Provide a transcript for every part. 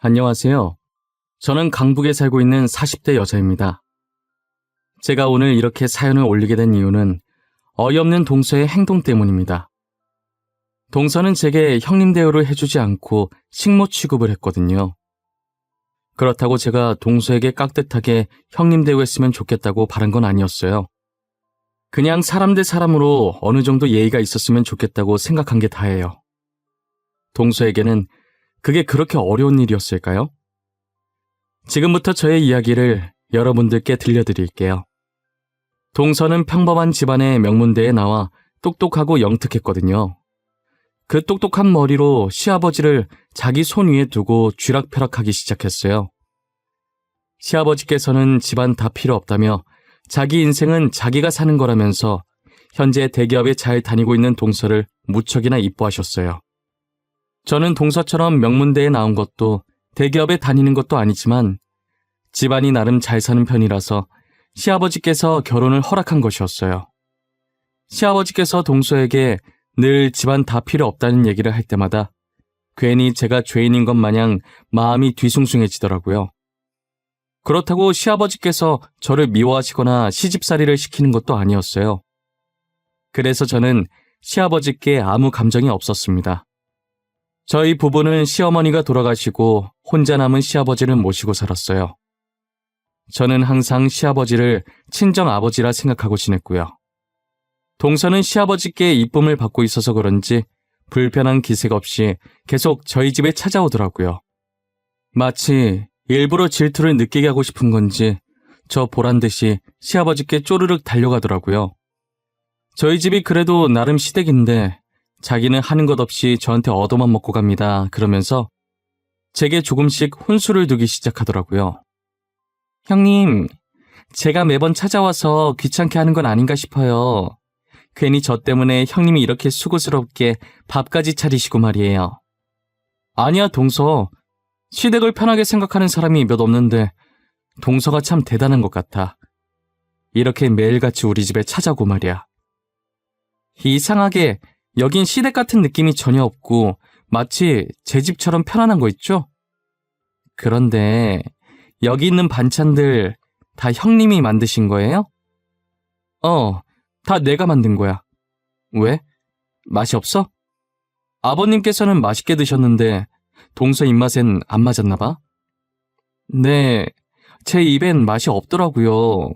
안녕하세요. 저는 강북에 살고 있는 40대 여자입니다. 제가 오늘 이렇게 사연을 올리게 된 이유는 어이없는 동서의 행동 때문입니다. 동서는 제게 형님 대우를 해주지 않고 식모 취급을 했거든요. 그렇다고 제가 동서에게 깍듯하게 형님 대우했으면 좋겠다고 바란 건 아니었어요. 그냥 사람 대 사람으로 어느 정도 예의가 있었으면 좋겠다고 생각한 게 다예요. 동서에게는 그게 그렇게 어려운 일이었을까요? 지금부터 저의 이야기를 여러분들께 들려드릴게요. 동서는 평범한 집안의 명문대에 나와 똑똑하고 영특했거든요. 그 똑똑한 머리로 시아버지를 자기 손 위에 두고 쥐락펴락하기 시작했어요. 시아버지께서는 집안 다 필요 없다며 자기 인생은 자기가 사는 거라면서 현재 대기업에 잘 다니고 있는 동서를 무척이나 이뻐하셨어요. 저는 동서처럼 명문대에 나온 것도 대기업에 다니는 것도 아니지만 집안이 나름 잘 사는 편이라서 시아버지께서 결혼을 허락한 것이었어요. 시아버지께서 동서에게 늘 집안 다 필요 없다는 얘기를 할 때마다 괜히 제가 죄인인 것 마냥 마음이 뒤숭숭해지더라고요. 그렇다고 시아버지께서 저를 미워하시거나 시집살이를 시키는 것도 아니었어요. 그래서 저는 시아버지께 아무 감정이 없었습니다. 저희 부부는 시어머니가 돌아가시고 혼자 남은 시아버지를 모시고 살았어요. 저는 항상 시아버지를 친정아버지라 생각하고 지냈고요. 동서는 시아버지께 이쁨을 받고 있어서 그런지 불편한 기색 없이 계속 저희 집에 찾아오더라고요. 마치 일부러 질투를 느끼게 하고 싶은 건지 저 보란듯이 시아버지께 쪼르륵 달려가더라고요. 저희 집이 그래도 나름 시댁인데 자기는 하는 것 없이 저한테 얻어만 먹고 갑니다. 그러면서 제게 조금씩 혼수를 두기 시작하더라고요. 형님, 제가 매번 찾아와서 귀찮게 하는 건 아닌가 싶어요. 괜히 저 때문에 형님이 이렇게 수고스럽게 밥까지 차리시고 말이에요. 아니야, 동서. 시댁을 편하게 생각하는 사람이 몇 없는데 동서가 참 대단한 것 같아. 이렇게 매일같이 우리 집에 찾아오고 말이야. 이상하게 여긴 시댁 같은 느낌이 전혀 없고 마치 제 집처럼 편안한 거 있죠? 그런데 여기 있는 반찬들 다 형님이 만드신 거예요? 다 내가 만든 거야. 왜? 맛이 없어? 아버님께서는 맛있게 드셨는데 동서 입맛엔 안 맞았나 봐? 네, 제 입엔 맛이 없더라고요.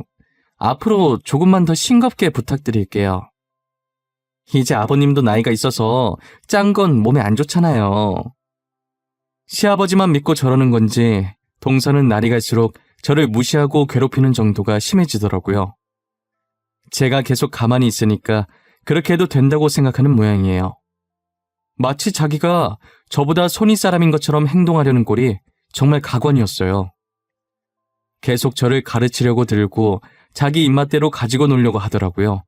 앞으로 조금만 더 싱겁게 부탁드릴게요. 이제 아버님도 나이가 있어서 짠 건 몸에 안 좋잖아요. 시아버지만 믿고 저러는 건지 동서는 날이 갈수록 저를 무시하고 괴롭히는 정도가 심해지더라고요. 제가 계속 가만히 있으니까 그렇게 해도 된다고 생각하는 모양이에요. 마치 자기가 저보다 손이 사람인 것처럼 행동하려는 꼴이 정말 가관이었어요. 계속 저를 가르치려고 들고 자기 입맛대로 가지고 놀려고 하더라고요.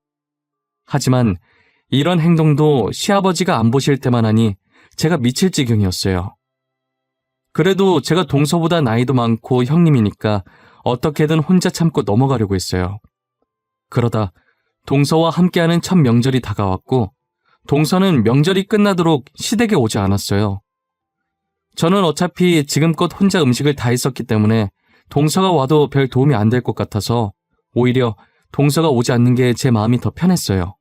하지만 이런 행동도 시아버지가 안 보실 때만 하니 제가 미칠 지경이었어요. 그래도 제가 동서보다 나이도 많고 형님이니까 어떻게든 혼자 참고 넘어가려고 했어요. 그러다 동서와 함께하는 첫 명절이 다가왔고 동서는 명절이 끝나도록 시댁에 오지 않았어요. 저는 어차피 지금껏 혼자 음식을 다 했었기 때문에 동서가 와도 별 도움이 안 될 것 같아서 오히려 동서가 오지 않는 게 제 마음이 더 편했어요.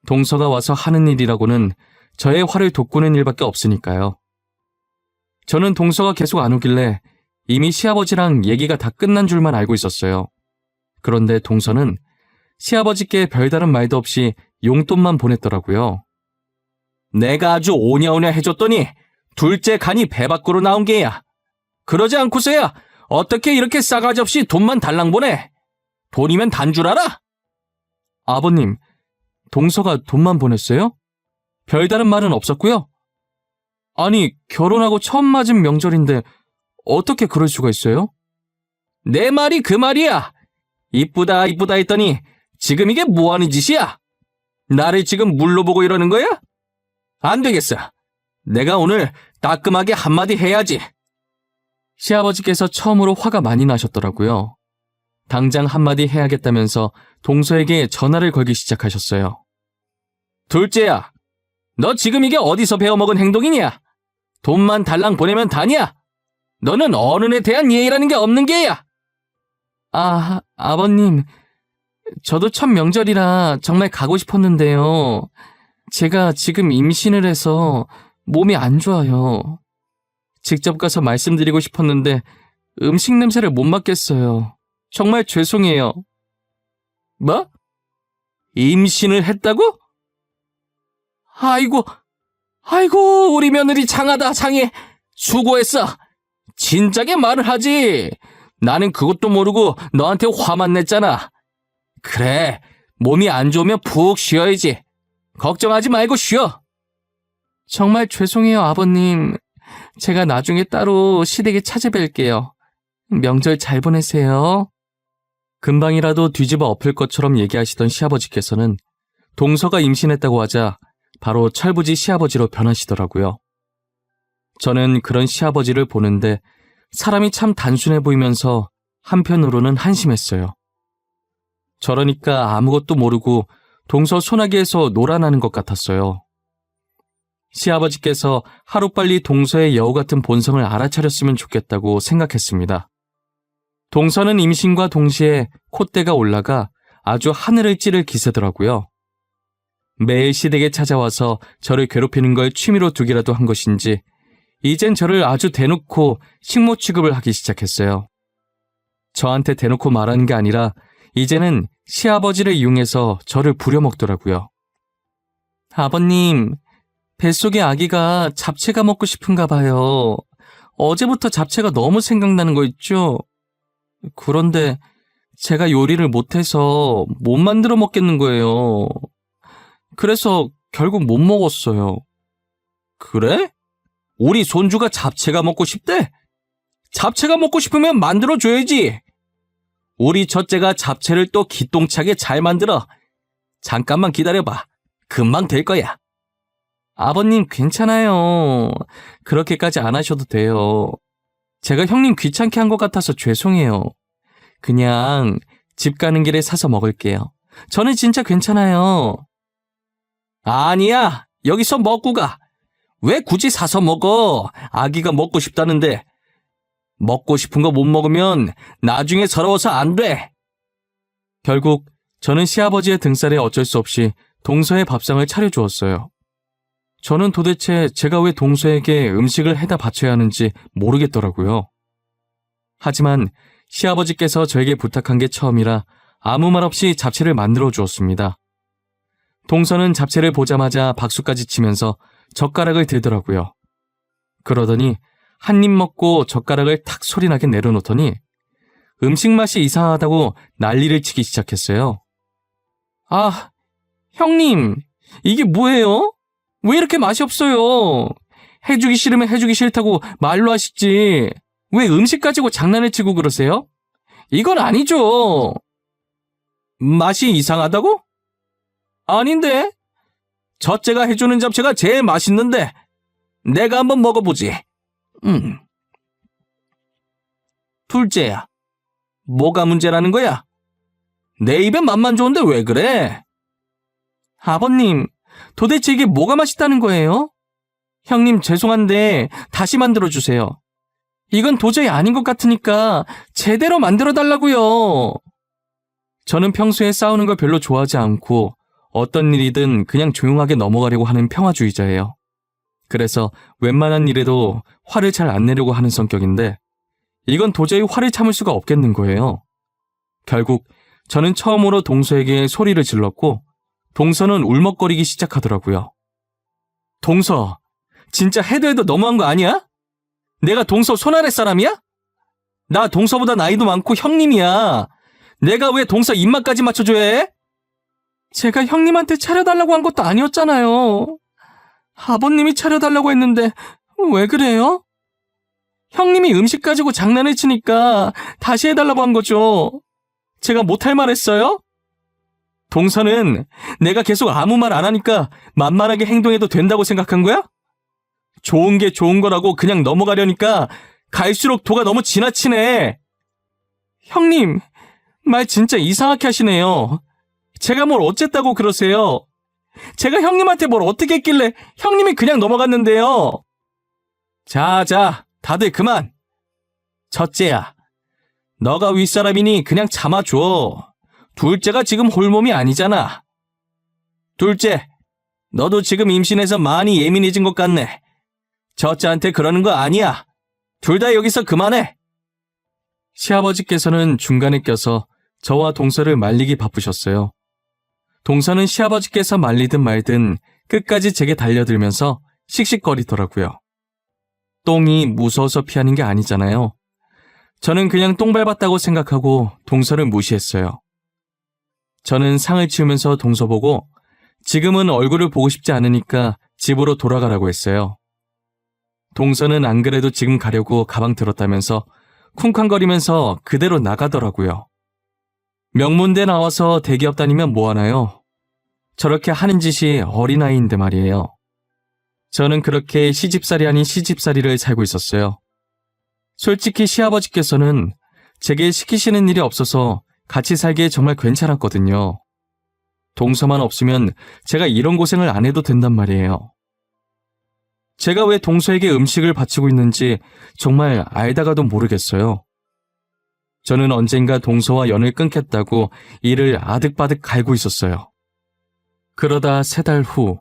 동서가 와서 하는 일이라고는 저의 화를 돋구는 일밖에 없으니까요. 저는 동서가 계속 안 오길래 이미 시아버지랑 얘기가 다 끝난 줄만 알고 있었어요. 그런데 동서는 시아버지께 별다른 말도 없이 용돈만 보냈더라고요. 내가 아주 오냐오냐 해줬더니 둘째 간이 배 밖으로 나온 게야. 그러지 않고서야 어떻게 이렇게 싸가지 없이 돈만 달랑 보내? 돈이면 단 줄 알아? 아버님, 동서가 돈만 보냈어요? 별다른 말은 없었고요. 아니, 결혼하고 처음 맞은 명절인데 어떻게 그럴 수가 있어요? 내 말이 그 말이야. 이쁘다 이쁘다 했더니 지금 이게 뭐하는 짓이야? 나를 지금 물로 보고 이러는 거야? 안 되겠어. 내가 오늘 따끔하게 한마디 해야지. 시아버지께서 처음으로 화가 많이 나셨더라고요. 당장 한마디 해야겠다면서 동서에게 전화를 걸기 시작하셨어요. 둘째야, 너 지금 이게 어디서 배워먹은 행동이냐? 돈만 달랑 보내면 다냐? 너는 어른에 대한 예의라는 게 없는 게야. 아버님, 저도 첫 명절이라 정말 가고 싶었는데요. 제가 지금 임신을 해서 몸이 안 좋아요. 직접 가서 말씀드리고 싶었는데 음식 냄새를 못 맡겠어요. 정말 죄송해요. 뭐? 임신을 했다고? 아이고, 우리 며느리 장하다, 장해. 수고했어. 진작에 말을 하지. 나는 그것도 모르고 너한테 화만 냈잖아. 그래, 몸이 안 좋으면 푹 쉬어야지. 걱정하지 말고 쉬어. 정말 죄송해요, 아버님. 제가 나중에 따로 시댁에 찾아뵐게요. 명절 잘 보내세요. 금방이라도 뒤집어 엎을 것처럼 얘기하시던 시아버지께서는 동서가 임신했다고 하자 바로 철부지 시아버지로 변하시더라고요. 저는 그런 시아버지를 보는데 사람이 참 단순해 보이면서 한편으로는 한심했어요. 저러니까 아무것도 모르고 동서 소나기에서 놀아나는 것 같았어요. 시아버지께서 하루빨리 동서의 여우 같은 본성을 알아차렸으면 좋겠다고 생각했습니다. 동서는 임신과 동시에 콧대가 올라가 아주 하늘을 찌를 기세더라고요. 매일 시댁에 찾아와서 저를 괴롭히는 걸 취미로 두기라도 한 것인지 이젠 저를 아주 대놓고 식모 취급을 하기 시작했어요. 저한테 대놓고 말하는 게 아니라 이제는 시아버지를 이용해서 저를 부려먹더라고요. 아버님, 뱃속의 아기가 잡채가 먹고 싶은가 봐요. 어제부터 잡채가 너무 생각나는 거 있죠? 그런데 제가 요리를 못해서 못 만들어 먹겠는 거예요. 그래서 결국 못 먹었어요. 그래? 우리 손주가 잡채가 먹고 싶대? 잡채가 먹고 싶으면 만들어줘야지. 우리 첫째가 잡채를 또 기똥차게 잘 만들어. 잠깐만 기다려봐. 금방 될 거야. 아버님 괜찮아요. 그렇게까지 안 하셔도 돼요. 제가 형님 귀찮게 한 것 같아서 죄송해요. 그냥 집 가는 길에 사서 먹을게요. 저는 진짜 괜찮아요. 아니야. 여기서 먹고 가. 왜 굳이 사서 먹어? 아기가 먹고 싶다는데. 먹고 싶은 거 못 먹으면 나중에 서러워서 안 돼. 결국 저는 시아버지의 등살에 어쩔 수 없이 동서의 밥상을 차려주었어요. 저는 도대체 제가 왜 동서에게 음식을 해다 바쳐야 하는지 모르겠더라고요. 하지만 시아버지께서 저에게 부탁한 게 처음이라 아무 말 없이 잡채를 만들어 주었습니다. 동서는 잡채를 보자마자 박수까지 치면서 젓가락을 들더라고요. 그러더니 한 입 먹고 젓가락을 탁 소리나게 내려놓더니 음식 맛이 이상하다고 난리를 치기 시작했어요. 아, 형님, 이게 뭐예요? 왜 이렇게 맛이 없어요? 해주기 싫으면 해주기 싫다고 말로 하시지. 왜 음식 가지고 장난을 치고 그러세요? 이건 아니죠. 맛이 이상하다고? 아닌데. 첫째가 해주는 잡채가 제일 맛있는데 내가 한번 먹어보지. 둘째야, 뭐가 문제라는 거야? 내 입에 맛만 좋은데 왜 그래? 아버님, 도대체 이게 뭐가 맛있다는 거예요? 형님 죄송한데 다시 만들어주세요. 이건 도저히 아닌 것 같으니까 제대로 만들어달라고요. 저는 평소에 싸우는 걸 별로 좋아하지 않고 어떤 일이든 그냥 조용하게 넘어가려고 하는 평화주의자예요. 그래서 웬만한 일에도 화를 잘 안 내려고 하는 성격인데 이건 도저히 화를 참을 수가 없겠는 거예요. 결국 저는 처음으로 동서에게 소리를 질렀고 동서는 울먹거리기 시작하더라고요. 동서, 진짜 해도 해도 너무한 거 아니야? 내가 동서 손아래 사람이야? 나 동서보다 나이도 많고 형님이야. 내가 왜 동서 입맛까지 맞춰줘야 해? 제가 형님한테 차려달라고 한 것도 아니었잖아요. 아버님이 차려달라고 했는데 왜 그래요? 형님이 음식 가지고 장난을 치니까 다시 해달라고 한 거죠. 제가 못할 말 했어요? 동서는 내가 계속 아무 말 안 하니까 만만하게 행동해도 된다고 생각한 거야? 좋은 게 좋은 거라고 그냥 넘어가려니까 갈수록 도가 너무 지나치네. 형님, 말 진짜 이상하게 하시네요. 제가 뭘 어쨌다고 그러세요? 제가 형님한테 뭘 어떻게 했길래 형님이 그냥 넘어갔는데요. 자, 다들 그만. 첫째야, 너가 윗사람이니 그냥 참아줘. 둘째가 지금 홀몸이 아니잖아. 둘째, 너도 지금 임신해서 많이 예민해진 것 같네. 첫째한테 그러는 거 아니야. 둘 다 여기서 그만해. 시아버지께서는 중간에 껴서 저와 동서를 말리기 바쁘셨어요. 동서는 시아버지께서 말리든 말든 끝까지 제게 달려들면서 씩씩거리더라고요. 똥이 무서워서 피하는 게 아니잖아요. 저는 그냥 똥 밟았다고 생각하고 동서를 무시했어요. 저는 상을 치우면서 동서 보고 지금은 얼굴을 보고 싶지 않으니까 집으로 돌아가라고 했어요. 동서는 안 그래도 지금 가려고 가방 들었다면서 쿵쾅거리면서 그대로 나가더라고요. 명문대 나와서 대기업 다니면 뭐하나요? 저렇게 하는 짓이 어린아이인데 말이에요. 저는 그렇게 시집살이 아닌 시집살이를 살고 있었어요. 솔직히 시아버지께서는 제게 시키시는 일이 없어서 같이 살기에 정말 괜찮았거든요. 동서만 없으면 제가 이런 고생을 안 해도 된단 말이에요. 제가 왜 동서에게 음식을 바치고 있는지 정말 알다가도 모르겠어요. 저는 언젠가 동서와 연을 끊겠다고 이를 아득바득 갈고 있었어요. 그러다 3달 후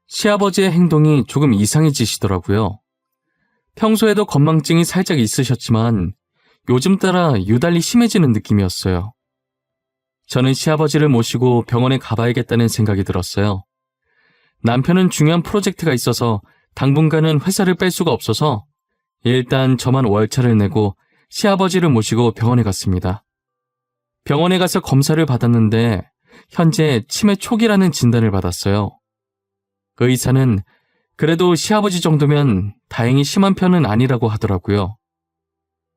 시아버지의 행동이 조금 이상해지시더라고요. 평소에도 건망증이 살짝 있으셨지만 요즘 따라 유달리 심해지는 느낌이었어요. 저는 시아버지를 모시고 병원에 가봐야겠다는 생각이 들었어요. 남편은 중요한 프로젝트가 있어서 당분간은 회사를 뺄 수가 없어서 일단 저만 월차를 내고 시아버지를 모시고 병원에 갔습니다. 병원에 가서 검사를 받았는데 현재 치매 초기라는 진단을 받았어요. 의사는 그래도 시아버지 정도면 다행히 심한 편은 아니라고 하더라고요.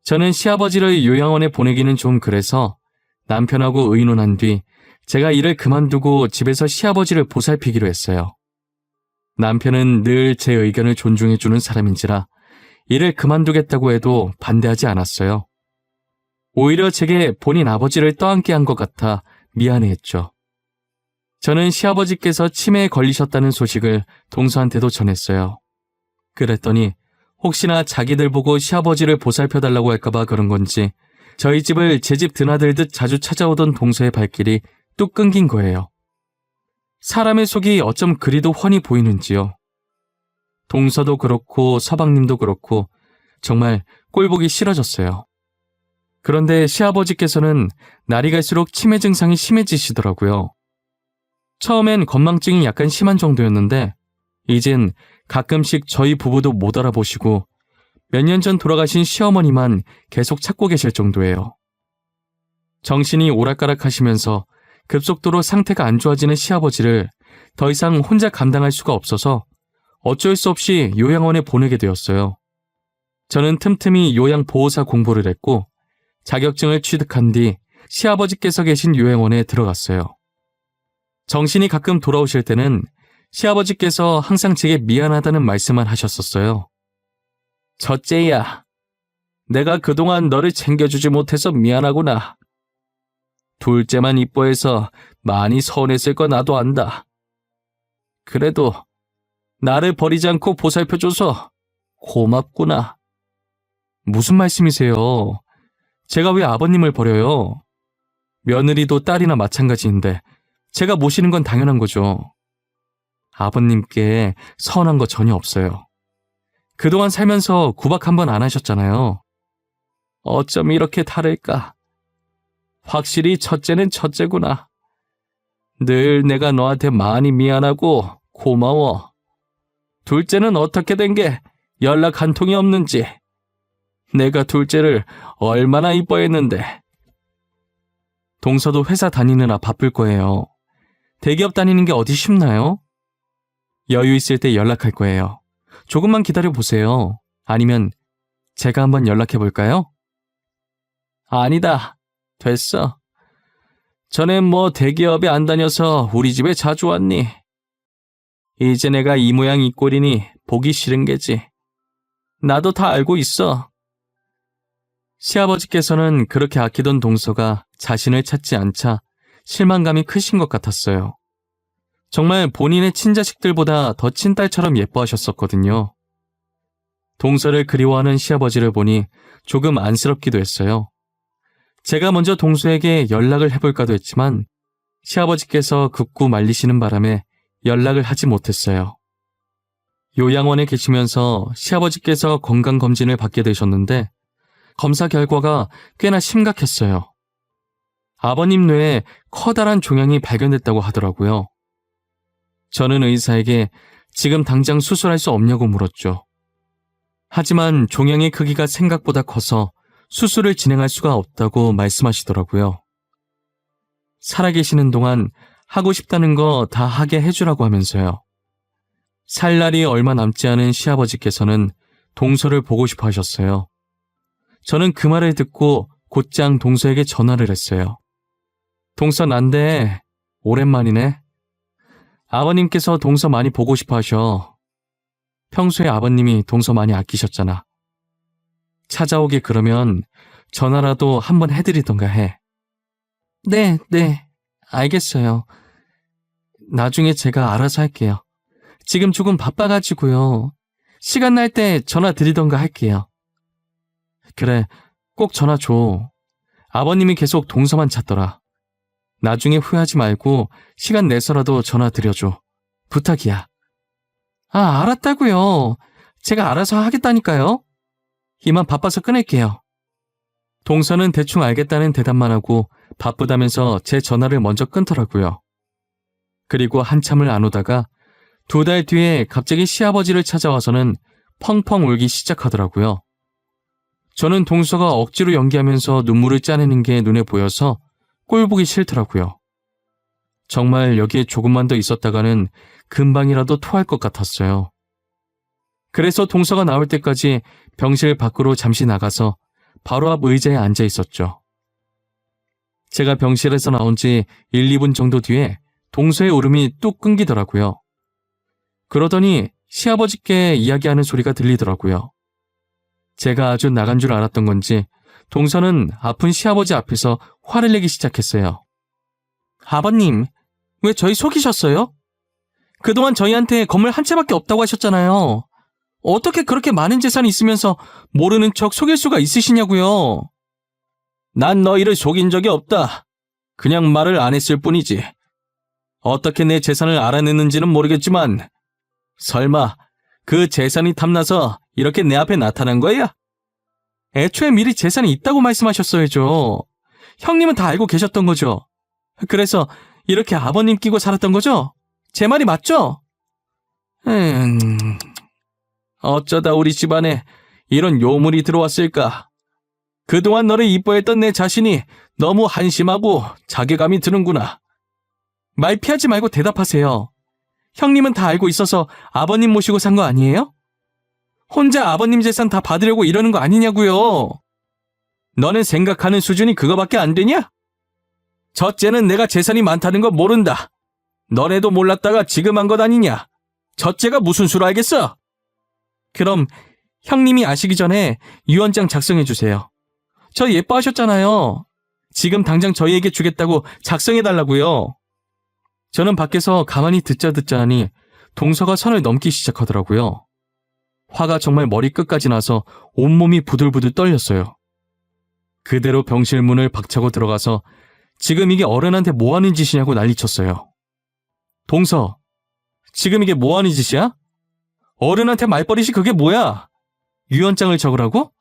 저는 시아버지를 요양원에 보내기는 좀 그래서 남편하고 의논한 뒤 제가 일을 그만두고 집에서 시아버지를 보살피기로 했어요. 남편은 늘 제 의견을 존중해주는 사람인지라 일을 그만두겠다고 해도 반대하지 않았어요. 오히려 제게 본인 아버지를 떠안게 한 것 같아 미안해했죠. 저는 시아버지께서 치매에 걸리셨다는 소식을 동서한테도 전했어요. 그랬더니 혹시나 자기들 보고 시아버지를 보살펴달라고 할까봐 그런 건지 저희 집을 제 집 드나들듯 자주 찾아오던 동서의 발길이 뚝 끊긴 거예요. 사람의 속이 어쩜 그리도 훤히 보이는지요. 동서도 그렇고 서방님도 그렇고 정말 꼴보기 싫어졌어요. 그런데 시아버지께서는 날이 갈수록 치매 증상이 심해지시더라고요. 처음엔 건망증이 약간 심한 정도였는데 이젠 가끔씩 저희 부부도 못 알아보시고 몇 년 전 돌아가신 시어머니만 계속 찾고 계실 정도예요. 정신이 오락가락하시면서 급속도로 상태가 안 좋아지는 시아버지를 더 이상 혼자 감당할 수가 없어서 어쩔 수 없이 요양원에 보내게 되었어요. 저는 틈틈이 요양보호사 공부를 했고 자격증을 취득한 뒤 시아버지께서 계신 요양원에 들어갔어요. 정신이 가끔 돌아오실 때는 시아버지께서 항상 제게 미안하다는 말씀만 하셨었어요. 첫째야, 내가 그동안 너를 챙겨주지 못해서 미안하구나. 둘째만 이뻐해서 많이 서운했을 거 나도 안다. 그래도 나를 버리지 않고 보살펴줘서 고맙구나. 무슨 말씀이세요? 제가 왜 아버님을 버려요? 며느리도 딸이나 마찬가지인데 제가 모시는 건 당연한 거죠. 아버님께 서운한 거 전혀 없어요. 그동안 살면서 구박 한 번 안 하셨잖아요. 어쩜 이렇게 다를까? 확실히 첫째는 첫째구나. 늘 내가 너한테 많이 미안하고 고마워. 둘째는 어떻게 된 게 연락 한 통이 없는지. 내가 둘째를 얼마나 이뻐했는데. 동서도 회사 다니느라 바쁠 거예요. 대기업 다니는 게 어디 쉽나요? 여유 있을 때 연락할 거예요. 조금만 기다려보세요. 아니면 제가 한번 연락해 볼까요? 아니다. 됐어. 전엔 뭐 대기업에 안 다녀서 우리 집에 자주 왔니? 이제 내가 이 모양 이 꼴이니 보기 싫은 게지. 나도 다 알고 있어. 시아버지께서는 그렇게 아끼던 동서가 자신을 찾지 않자 실망감이 크신 것 같았어요. 정말 본인의 친자식들보다 더 친딸처럼 예뻐하셨었거든요. 동서를 그리워하는 시아버지를 보니 조금 안쓰럽기도 했어요. 제가 먼저 동서에게 연락을 해볼까도 했지만 시아버지께서 극구 말리시는 바람에 연락을 하지 못했어요. 요양원에 계시면서 시아버지께서 건강검진을 받게 되셨는데 검사 결과가 꽤나 심각했어요. 아버님 뇌에 커다란 종양이 발견됐다고 하더라고요. 저는 의사에게 지금 당장 수술할 수 없냐고 물었죠. 하지만 종양의 크기가 생각보다 커서 수술을 진행할 수가 없다고 말씀하시더라고요. 살아계시는 동안 하고 싶다는 거 다 하게 해주라고 하면서요. 살 날이 얼마 남지 않은 시아버지께서는 동서를 보고 싶어 하셨어요. 저는 그 말을 듣고 곧장 동서에게 전화를 했어요. 동서 난데 오랜만이네. 아버님께서 동서 많이 보고 싶어 하셔. 평소에 아버님이 동서 많이 아끼셨잖아. 찾아오게 그러면 전화라도 한번 해드리던가 해. 네, 알겠어요. 나중에 제가 알아서 할게요. 지금 조금 바빠가지고요. 시간 날 때 전화 드리던가 할게요. 그래, 꼭 전화 줘. 아버님이 계속 동서만 찾더라. 나중에 후회하지 말고 시간 내서라도 전화 드려줘. 부탁이야. 아, 알았다고요. 제가 알아서 하겠다니까요. 이만 바빠서 끊을게요. 동서는 대충 알겠다는 대답만 하고 바쁘다면서 제 전화를 먼저 끊더라고요. 그리고 한참을 안 오다가 2달 뒤에 갑자기 시아버지를 찾아와서는 펑펑 울기 시작하더라고요. 저는 동서가 억지로 연기하면서 눈물을 짜내는 게 눈에 보여서 꼴보기 싫더라고요. 정말 여기에 조금만 더 있었다가는 금방이라도 토할 것 같았어요. 그래서 동서가 나올 때까지 병실 밖으로 잠시 나가서 바로 앞 의자에 앉아 있었죠. 제가 병실에서 나온 지 1, 2분 정도 뒤에 동서의 울음이 뚝 끊기더라고요. 그러더니 시아버지께 이야기하는 소리가 들리더라고요. 제가 아주 나간 줄 알았던 건지 동서는 아픈 시아버지 앞에서 화를 내기 시작했어요. 아버님, 왜 저희 속이셨어요? 그동안 저희한테 건물 한 채밖에 없다고 하셨잖아요. 어떻게 그렇게 많은 재산이 있으면서 모르는 척 속일 수가 있으시냐고요. 난 너희를 속인 적이 없다. 그냥 말을 안 했을 뿐이지. 어떻게 내 재산을 알아냈는지는 모르겠지만 설마 그 재산이 탐나서 이렇게 내 앞에 나타난 거야? 애초에 미리 재산이 있다고 말씀하셨어야죠. 형님은 다 알고 계셨던 거죠. 그래서 이렇게 아버님 끼고 살았던 거죠? 제 말이 맞죠? 어쩌다 우리 집안에 이런 요물이 들어왔을까? 그동안 너를 이뻐했던 내 자신이 너무 한심하고 자괴감이 드는구나. 말 피하지 말고 대답하세요. 형님은 다 알고 있어서 아버님 모시고 산 거 아니에요? 혼자 아버님 재산 다 받으려고 이러는 거 아니냐고요. 너는 생각하는 수준이 그거밖에 안 되냐? 첫째는 내가 재산이 많다는 거 모른다. 너네도 몰랐다가 지금 한 것 아니냐? 첫째가 무슨 수로 알겠어? 그럼 형님이 아시기 전에 유언장 작성해 주세요. 저 예뻐하셨잖아요. 지금 당장 저희에게 주겠다고 작성해 달라고요. 저는 밖에서 가만히 듣자 하니 동서가 선을 넘기 시작하더라고요. 화가 정말 머리끝까지 나서 온몸이 부들부들 떨렸어요. 그대로 병실 문을 박차고 들어가서 지금 이게 어른한테 뭐하는 짓이냐고 난리쳤어요. 동서, 지금 이게 뭐하는 짓이야? 어른한테 말버릇이 그게 뭐야? 유언장을 적으라고?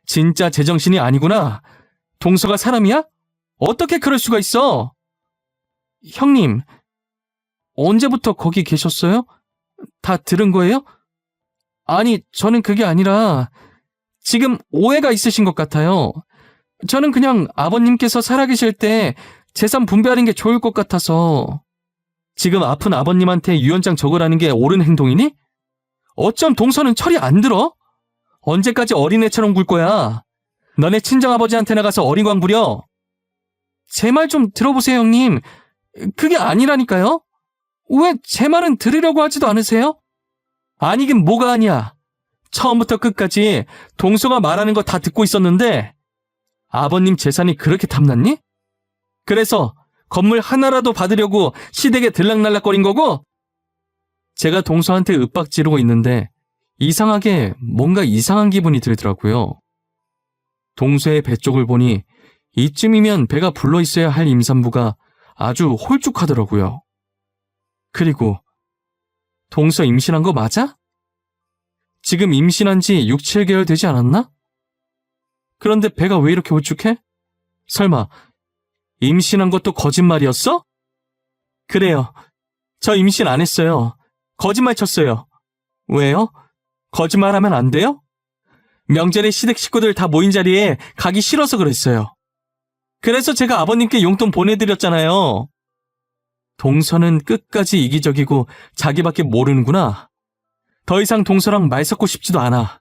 진짜 제정신이 아니구나. 동서가 사람이야? 어떻게 그럴 수가 있어? 형님, 언제부터 거기 계셨어요? 다 들은 거예요? 아니, 저는 그게 아니라 지금 오해가 있으신 것 같아요. 저는 그냥 아버님께서 살아계실 때 재산 분배하는 게 좋을 것 같아서. 지금 아픈 아버님한테 유언장 적으라는 게 옳은 행동이니? 어쩜 동서는 철이 안 들어? 언제까지 어린애처럼 굴 거야? 너네 친정아버지한테 나가서 어린광 부려? 제 말 좀 들어보세요, 형님. 그게 아니라니까요? 왜 제 말은 들으려고 하지도 않으세요? 아니긴 뭐가 아니야. 처음부터 끝까지 동서가 말하는 거 다 듣고 있었는데 아버님 재산이 그렇게 탐났니? 그래서 건물 하나라도 받으려고 시댁에 들락날락거린 거고? 제가 동서한테 윽박 지르고 있는데 이상하게 뭔가 이상한 기분이 들더라고요. 동서의 배 쪽을 보니 이쯤이면 배가 불러 있어야 할 임산부가 아주 홀쭉하더라고요. 그리고 동서 임신한 거 맞아? 지금 임신한 지 6, 7개월 되지 않았나? 그런데 배가 왜 이렇게 홀쭉해? 설마 임신한 것도 거짓말이었어? 그래요. 저 임신 안 했어요. 거짓말 쳤어요. 왜요? 거짓말하면 안 돼요? 명절에 시댁 식구들 다 모인 자리에 가기 싫어서 그랬어요. 그래서 제가 아버님께 용돈 보내드렸잖아요. 동서는 끝까지 이기적이고 자기밖에 모르는구나. 더 이상 동서랑 말 섞고 싶지도 않아.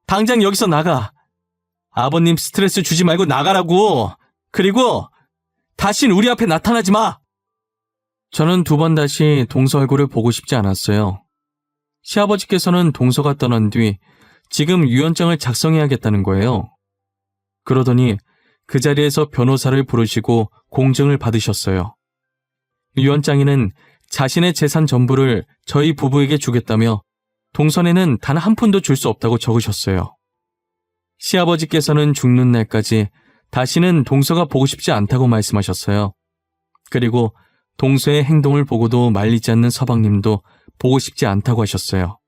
당장 여기서 나가. 아버님 스트레스 주지 말고 나가라고. 그리고 다신 우리 앞에 나타나지 마. 저는 2번 다시 동서 얼굴을 보고 싶지 않았어요. 시아버지께서는 동서가 떠난 뒤 지금 유언장을 작성해야겠다는 거예요. 그러더니 그 자리에서 변호사를 부르시고 공증을 받으셨어요. 유언장에는 자신의 재산 전부를 저희 부부에게 주겠다며 동선에는 단 한 푼도 줄 수 없다고 적으셨어요. 시아버지께서는 죽는 날까지 다시는 동서가 보고 싶지 않다고 말씀하셨어요. 그리고 동서의 행동을 보고도 말리지 않는 서방님도 보고 싶지 않다고 하셨어요.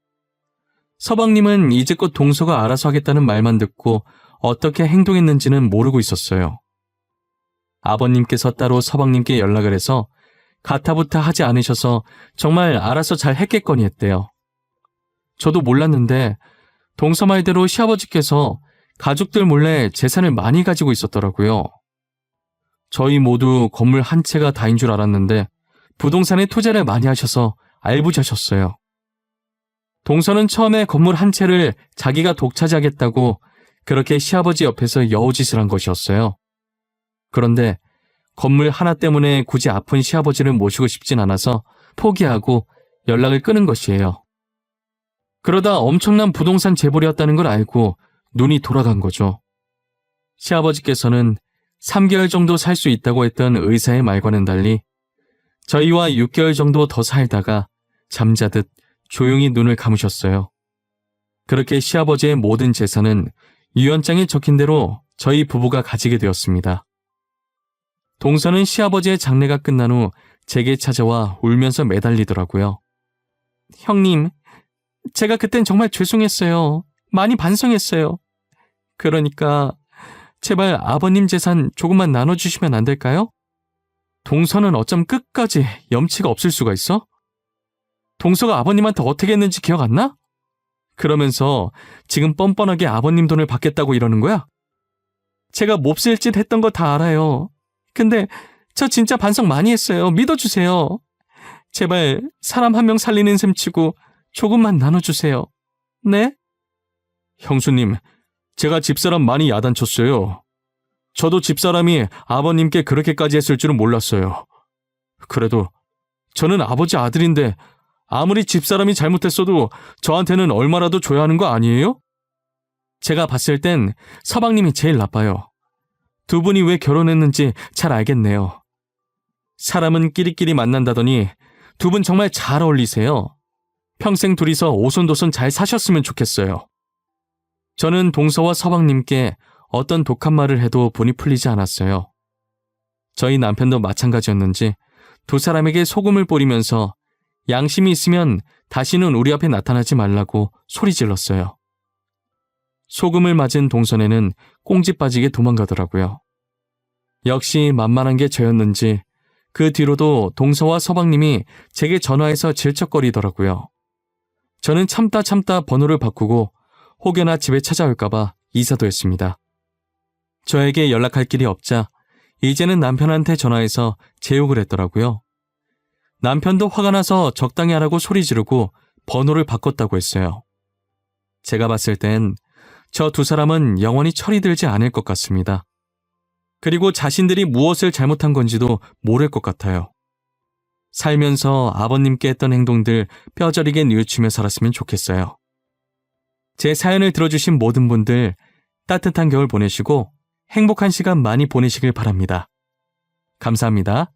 서방님은 이제껏 동서가 알아서 하겠다는 말만 듣고 어떻게 행동했는지는 모르고 있었어요. 아버님께서 따로 서방님께 연락을 해서 가타부타 하지 않으셔서 정말 알아서 잘 했겠거니 했대요. 저도 몰랐는데 동서 말대로 시아버지께서 가족들 몰래 재산을 많이 가지고 있었더라고요. 저희 모두 건물 한 채가 다인 줄 알았는데 부동산에 투자를 많이 하셔서 알부자셨어요. 동서는 처음에 건물 한 채를 자기가 독차지하겠다고 그렇게 시아버지 옆에서 여우짓을 한 것이었어요. 그런데 건물 하나 때문에 굳이 아픈 시아버지를 모시고 싶진 않아서 포기하고 연락을 끊은 것이에요. 그러다 엄청난 부동산 재벌이었다는 걸 알고 눈이 돌아간 거죠. 시아버지께서는 3개월 정도 살 수 있다고 했던 의사의 말과는 달리 저희와 6개월 정도 더 살다가 잠자듯 조용히 눈을 감으셨어요. 그렇게 시아버지의 모든 재산은 유언장에 적힌 대로 저희 부부가 가지게 되었습니다. 동서는 시아버지의 장례가 끝난 후 제게 찾아와 울면서 매달리더라고요. 형님, 제가 그땐 정말 죄송했어요. 많이 반성했어요. 그러니까 제발 아버님 재산 조금만 나눠주시면 안 될까요? 동서는 어쩜 끝까지 염치가 없을 수가 있어? 동서가 아버님한테 어떻게 했는지 기억 안 나? 그러면서 지금 뻔뻔하게 아버님 돈을 받겠다고 이러는 거야? 제가 몹쓸 짓 했던 거 다 알아요. 근데 저 진짜 반성 많이 했어요. 믿어주세요. 제발 사람 한 명 살리는 셈 치고 조금만 나눠주세요. 네? 형수님, 제가 집사람 많이 야단쳤어요. 저도 집사람이 아버님께 그렇게까지 했을 줄은 몰랐어요. 그래도 저는 아버지 아들인데 아무리 집사람이 잘못했어도 저한테는 얼마라도 줘야 하는 거 아니에요? 제가 봤을 땐 서방님이 제일 나빠요. 두 분이 왜 결혼했는지 잘 알겠네요. 사람은 끼리끼리 만난다더니 두 분 정말 잘 어울리세요. 평생 둘이서 오손도손 잘 사셨으면 좋겠어요. 저는 동서와 서방님께 어떤 독한 말을 해도 분이 풀리지 않았어요. 저희 남편도 마찬가지였는지 두 사람에게 소금을 뿌리면서 양심이 있으면 다시는 우리 앞에 나타나지 말라고 소리 질렀어요. 소금을 맞은 동선에는 꽁지 빠지게 도망가더라고요. 역시 만만한 게 저였는지 그 뒤로도 동서와 서방님이 제게 전화해서 질척거리더라고요. 저는 참다 번호를 바꾸고 혹여나 집에 찾아올까봐 이사도 했습니다. 저에게 연락할 길이 없자 이제는 남편한테 전화해서 재욕을 했더라고요. 남편도 화가 나서 적당히 하라고 소리 지르고 번호를 바꿨다고 했어요. 제가 봤을 땐 저 두 사람은 영원히 철이 들지 않을 것 같습니다. 그리고 자신들이 무엇을 잘못한 건지도 모를 것 같아요. 살면서 아버님께 했던 행동들 뼈저리게 뉘우치며 살았으면 좋겠어요. 제 사연을 들어주신 모든 분들 따뜻한 겨울 보내시고 행복한 시간 많이 보내시길 바랍니다. 감사합니다.